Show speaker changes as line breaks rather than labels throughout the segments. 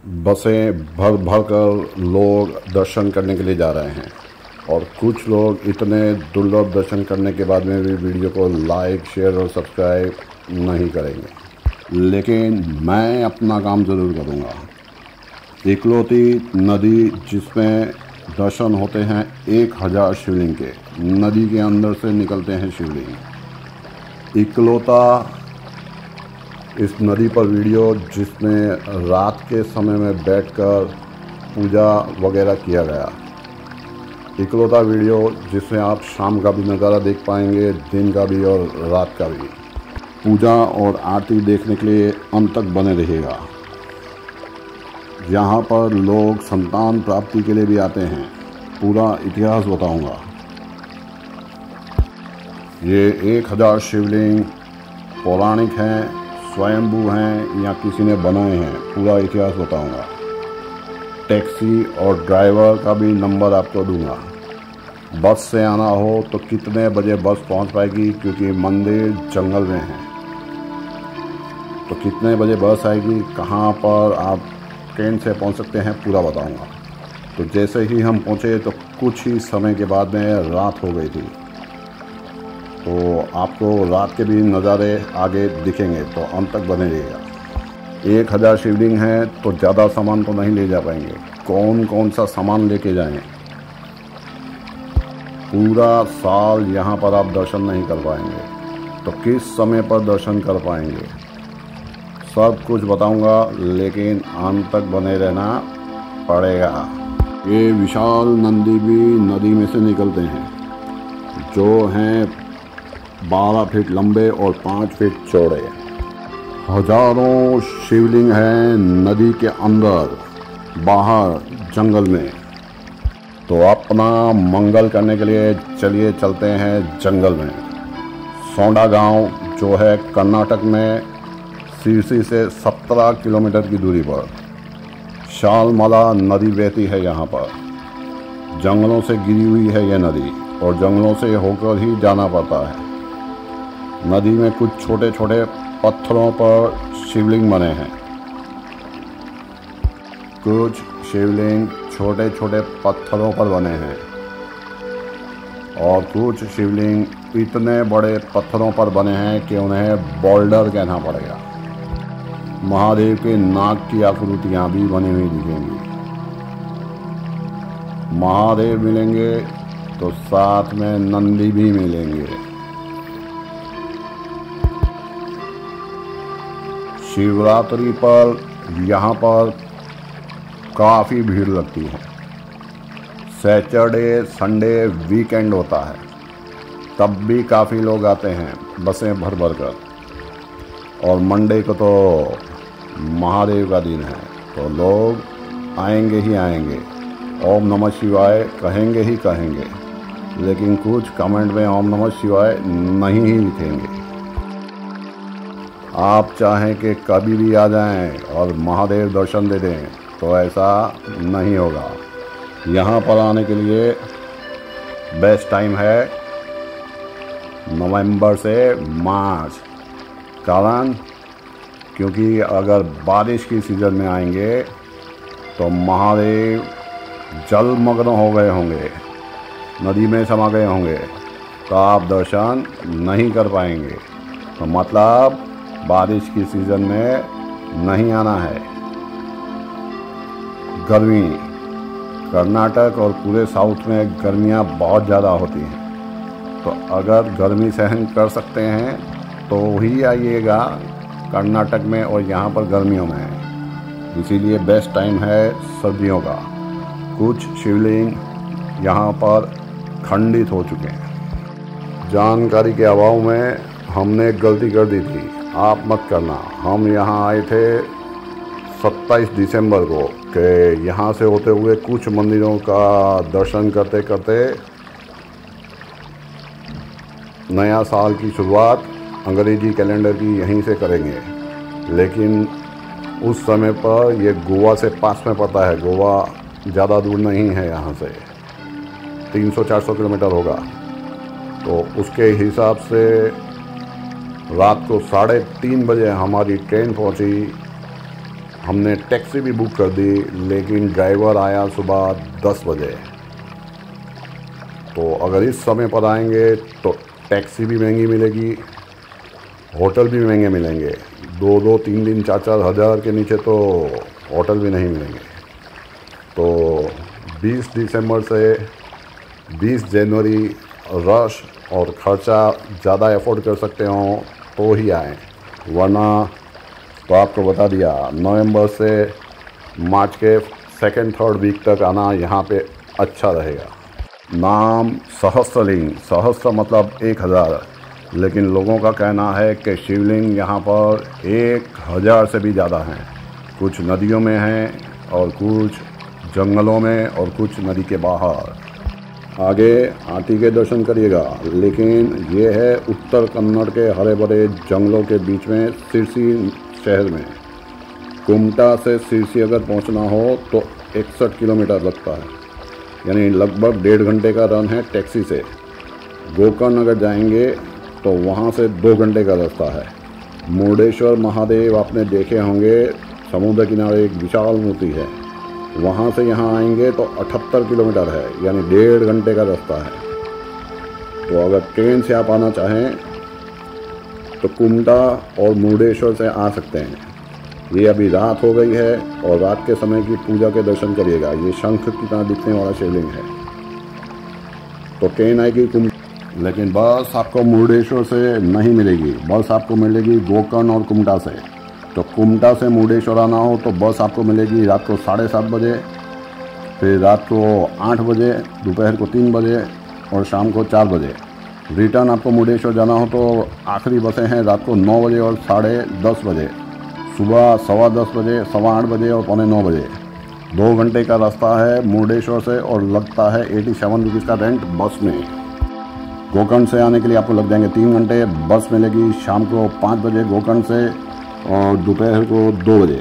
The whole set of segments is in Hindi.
बसें भर भर कर लोग दर्शन करने के लिए जा रहे हैं और कुछ लोग इतने दुर्लभ दर्शन करने के बाद में भी वीडियो को लाइक, शेयर और सब्सक्राइब नहीं करेंगे। लेकिन मैं अपना काम ज़रूर करूँगा। इकलौती नदी जिसमें दर्शन होते हैं 1000 शिवलिंग के, नदी के अंदर से निकलते हैं शिवलिंग। इकलौता इस नदी पर वीडियो जिसमें रात के समय में बैठकर पूजा वगैरह किया गया। इकलौता वीडियो जिसमें आप शाम का भी नज़ारा देख पाएंगे, दिन का भी और रात का भी। पूजा और आरती देखने के लिए अंत तक बने रहिएगा। यहाँ पर लोग संतान प्राप्ति के लिए भी आते हैं। पूरा इतिहास बताऊंगा। ये 1000 शिवलिंग पौराणिक हैं, स्वयंभू हैं या किसी ने बनाए हैं, पूरा इतिहास बताऊंगा। टैक्सी और ड्राइवर का भी नंबर आपको दूंगा। बस से आना हो तो कितने बजे बस पहुंच पाएगी, क्योंकि मंदिर जंगल में है, तो कितने बजे बस आएगी, कहां पर आप ट्रेन से पहुंच सकते हैं, पूरा बताऊंगा। तो जैसे ही हम पहुंचे तो कुछ ही समय के बाद में रात हो गई थी, तो आपको रात के भी नज़ारे आगे दिखेंगे, तो अंत तक बने रहिएगा। 1000 शिवलिंग हैं तो ज़्यादा सामान तो नहीं ले जा पाएंगे। कौन कौन सा सामान लेके जाएं? पूरा साल यहाँ पर आप दर्शन नहीं कर पाएंगे, तो किस समय पर दर्शन कर पाएंगे, सब कुछ बताऊंगा, लेकिन अंत तक बने रहना पड़ेगा। ये विशाल नंदी भी नदी में से निकलते हैं, जो हैं 12 फीट लंबे और 5 फीट चौड़े। हजारों शिवलिंग हैं नदी के अंदर, बाहर जंगल में। तो अपना मंगल करने के लिए चलिए चलते हैं जंगल में। सौंडा गांव जो है कर्नाटक में, सिरसी से 17 किलोमीटर की दूरी पर। शालमला नदी बहती है यहाँ पर। जंगलों से गिरी हुई है यह नदी और जंगलों से होकर ही जाना पड़ता है। नदी में कुछ छोटे छोटे पत्थरों पर शिवलिंग बने हैं। कुछ शिवलिंग छोटे छोटे पत्थरों पर बने हैं और कुछ शिवलिंग इतने बड़े पत्थरों पर बने हैं कि उन्हें बोल्डर कहना पड़ेगा। महादेव के नाग की आकृतियां भी बनी हुई दिखेंगी। महादेव मिलेंगे तो साथ में नंदी भी मिलेंगे। शिवरात्रि पर यहाँ पर काफ़ी भीड़ लगती है। सैटरडे संडे वीकेंड होता है, तब भी काफ़ी लोग आते हैं बसें भर भर कर। और मंडे को तो महादेव का दिन है, तो लोग आएंगे ही आएंगे, ओम नमः शिवाय कहेंगे ही कहेंगे, लेकिन कुछ कमेंट में ओम नमः शिवाय नहीं ही लिखेंगे। आप चाहें कि कभी भी आ जाएं और महादेव दर्शन दे दें, तो ऐसा नहीं होगा। यहाँ पर आने के लिए बेस्ट टाइम है नवंबर से मार्च। कारण क्योंकि अगर बारिश की सीज़न में आएंगे तो महादेव जलमग्न हो गए होंगे, नदी में समा गए होंगे, तो आप दर्शन नहीं कर पाएंगे। तो मतलब बारिश की सीज़न में नहीं आना है। गर्मी, कर्नाटक और पूरे साउथ में गर्मियाँ बहुत ज़्यादा होती हैं, तो अगर गर्मी सहन कर सकते हैं तो ही आइएगा कर्नाटक में और यहाँ पर गर्मियों में। इसीलिए बेस्ट टाइम है सर्दियों का। कुछ शिवलिंग यहाँ पर खंडित हो चुके हैं। जानकारी के अभाव में हमने एक गलती कर दी थी, आप मत करना। हम यहाँ आए थे 27 दिसंबर को, कि यहाँ से होते हुए कुछ मंदिरों का दर्शन करते करते नया साल की शुरुआत अंग्रेजी कैलेंडर की यहीं से करेंगे। लेकिन उस समय पर ये गोवा से पास में पड़ता है। गोवा ज़्यादा दूर नहीं है, यहाँ से 300-400 किलोमीटर होगा। तो उसके हिसाब से रात को 3:30 बजे हमारी ट्रेन पहुंची हमने टैक्सी भी बुक कर दी, लेकिन ड्राइवर आया सुबह 10 बजे। तो अगर इस समय पर आएंगे तो टैक्सी भी महंगी मिलेगी, होटल भी महंगे मिलेंगे। 2-2, 3-3, 4-4 हज़ार के नीचे तो होटल भी नहीं मिलेंगे। तो 20 दिसंबर से 20 जनवरी रश और ख़र्चा ज़्यादा अफोर्ड कर सकते हो तो ही आएँ, वरना तो आपको बता दिया नवंबर से मार्च के 2-3 वीक तक आना यहाँ पे अच्छा रहेगा। नाम सहस्त्रलिंग, सहस्त्र मतलब 1000, लेकिन लोगों का कहना है कि शिवलिंग यहाँ पर 1000 से भी ज़्यादा हैं। कुछ नदियों में हैं और कुछ जंगलों में और कुछ नदी के बाहर। आगे हाथी के दर्शन करिएगा, लेकिन ये है उत्तर कन्नड़ के हरे भरे जंगलों के बीच में सिरसी शहर में। कुमटा से सिरसी अगर पहुंचना हो तो 61 किलोमीटर लगता है, यानी लगभग 1.5 घंटे का रन है टैक्सी से। गोकर्ण अगर जाएंगे तो वहाँ से 2 घंटे का रास्ता है। मुर्डेश्वर महादेव आपने देखे होंगे, समुद्र किनारे एक विशाल मूर्ति है। वहाँ से यहाँ आएंगे तो 78 किलोमीटर है, यानी 1.5 घंटे का रास्ता है। तो अगर ट्रेन से आप आना चाहें तो कुमटा और मुर्डेश्वर से आ सकते हैं। ये अभी रात हो गई है और रात के समय की पूजा के दर्शन करिएगा। ये शंख की तरह दिखने वाला शिवलिंग है। तो ट्रेन आएगी लेकिन बस आपको मुर्डेश्वर से नहीं मिलेगी, बस आपको मिलेगी गोकर्ण और कुमटा से। तो कुमटा से मुर्डेश्वर आना हो तो बस आपको मिलेगी रात को 7:30 बजे, फिर रात को 8 बजे, दोपहर को 3 बजे और शाम को 4 बजे। रिटर्न आपको मुर्डेश्वर जाना हो तो आखिरी बसें हैं रात को 9 बजे और 10:30 बजे, सुबह 10:15 बजे, 8:15 बजे और 8:45 बजे। 2 घंटे का रास्ता है मुर्डेश्वर से और लगता है 87 रुपीज़ का रेंट बस में। गोकर्ण से आने के लिए आपको लग जाएंगे 3 घंटे। बस मिलेगी शाम को 5 बजे गोकर्ण से और दोपहर को 2 बजे।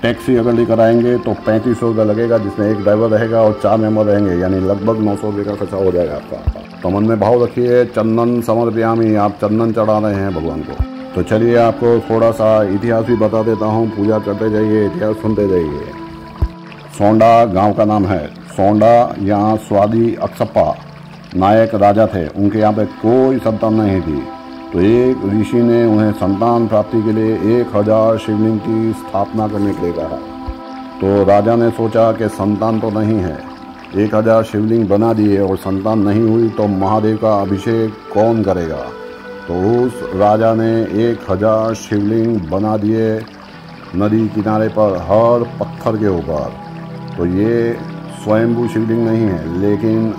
टैक्सी अगर लेकर आएंगे तो 3500 रुपये लगेगा, जिसमें एक ड्राइवर रहेगा और 4 मेंबर रहेंगे, यानी लगभग 900 रुपये का खर्चा हो जाएगा आपका। तो मन में भाव रखिए, चंदन समर्पयामि, आप चंदन चढ़ा रहे हैं भगवान को। तो चलिए आपको थोड़ा सा इतिहास भी बता देता हूँ, पूजा करते जाइए, इतिहास सुनते जाइए। सोंडा गांव का नाम है। सोंडा यहाँ स्वादी अक्सप्पा नायक राजा थे, उनके यहाँ पे कोई संतान नहीं थी। तो एक ऋषि ने उन्हें संतान प्राप्ति के लिए 1000 शिवलिंग की स्थापना करने के लिए कहा। तो राजा ने सोचा कि संतान तो नहीं है, 1000 शिवलिंग बना दिए और संतान नहीं हुई तो महादेव का अभिषेक कौन करेगा। तो उस राजा ने 1000 शिवलिंग बना दिए नदी किनारे पर, हर पत्थर के ऊपर। तो ये स्वयंभू शिवलिंग नहीं है, लेकिन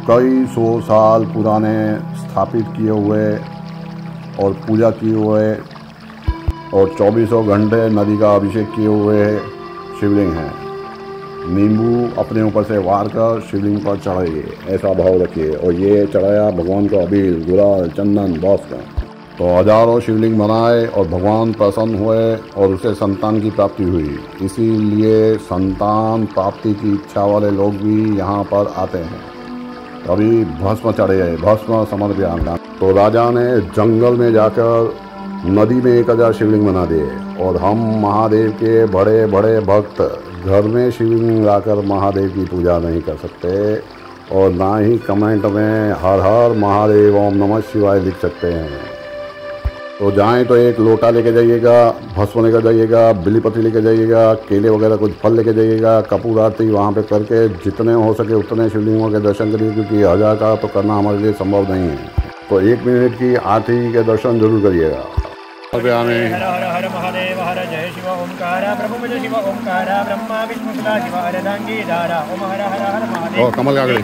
कई 100 साल पुराने स्थापित किए हुए और पूजा किए हुए और 24 घंटे नदी का अभिषेक किए हुए शिवलिंग हैं। नींबू अपने ऊपर से वार कर शिवलिंग पर चढ़ाइए, ऐसा भाव रखिए। और ये चढ़ाया भगवान को अबील, गुलाल, चंदन, बस का। तो हजारों शिवलिंग बनाए और भगवान प्रसन्न हुए और उसे संतान की प्राप्ति हुई। इसीलिए संतान प्राप्ति की इच्छा वाले लोग भी यहाँ पर आते हैं। अभी भस्म चढ़े, भस्म समर्पयामि। तो राजा ने जंगल में जाकर नदी में 1000 शिवलिंग बना दिए और हम महादेव के बड़े बड़े भक्त घर में शिवलिंग लाकर महादेव की पूजा नहीं कर सकते और ना ही कमेंट में हर हर महादेव ओम नमः शिवाय लिख सकते हैं। तो जाएं तो एक लोटा लेके जाइएगा, भस्म लेकर जाइएगा, बिलीपत्र लेकर जाइएगा, केले वगैरह कुछ फल लेके जाइएगा। कपूर आरती वहाँ पे करके जितने हो सके उतने शिवलिंगों के दर्शन करिए, क्योंकि 1000 का तो करना हमारे लिए संभव नहीं है। तो 1 मिनट की आरती के दर्शन जरूर करिएगा।
हर हर हर महादेव, हर जय शिव ओंकार, प्रभु भज शिव ओंकार, ब्रह्मा विष्णु सदा शिव अर्धांगी धारा। ओम हर हर हर महादेव।
कमल काकड़ी,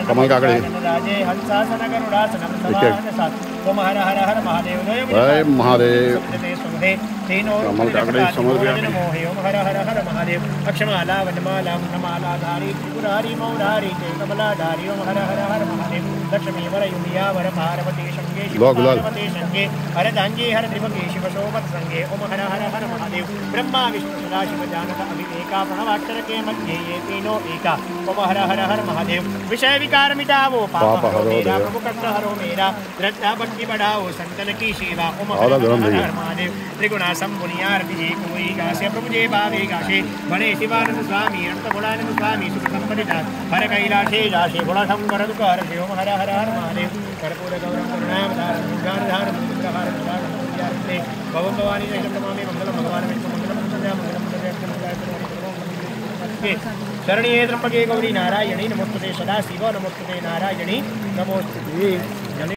कमल काकड़ी,
राजे हंसासन गरुड़ासनम समान सात। ओम हर हर हर महादेव,
जय महादेव।
कमल काकड़ी समर्पयामि। ओम हर हर हर महादेव। अक्षमाला वनमाला वनमाला धारी त्रिपुरारी मौरारी जय कमलाधारी। ओम हर हर हर महादेव। लक्ष्मी वरयुमिया वर पार्वती संगे शिव
गुलाल, गुलाल।
पार्वती संगे हरदांगे हर त्रिभुगे शिव शोभत संगे ओम हर हर हर महादेव ब्रह्मा विष्णु सदा शिव जानत अभिवेका प्रणवाक्षर के मध्य ये तीनों एका ओम हर हर हर महादेव विषय विकार मिटावो पाप हरो मेरा प्रभु कष्ट हरो मेरा श्रद्धा भक्ति बढ़ाओ संतन की सेवा ओम हर हर हर महादेव त्रिगुणा संपुनियारति एक कोई गासे प्रभु जय भावे गासे बने शिवानंद स्वामी अनंत गुणानंद स्वामी सुख संपदिता हर कैलाशे जाशे गुण संवर दुख हर ओम हर हर हर महादेव कर्पूर गौरम करुणावतारं मुद्राधारं मुद्राहारं मुद्राहारं भवं भवानी जयं नमामि मंगलम भगवान विष्णु मंगलम संध्या मंगलम शरण्ये त्र्यंबके गौरी नारायणी नमोस्तुते सदा शिव नमोस्तुते नारायणी नमोस्तुते।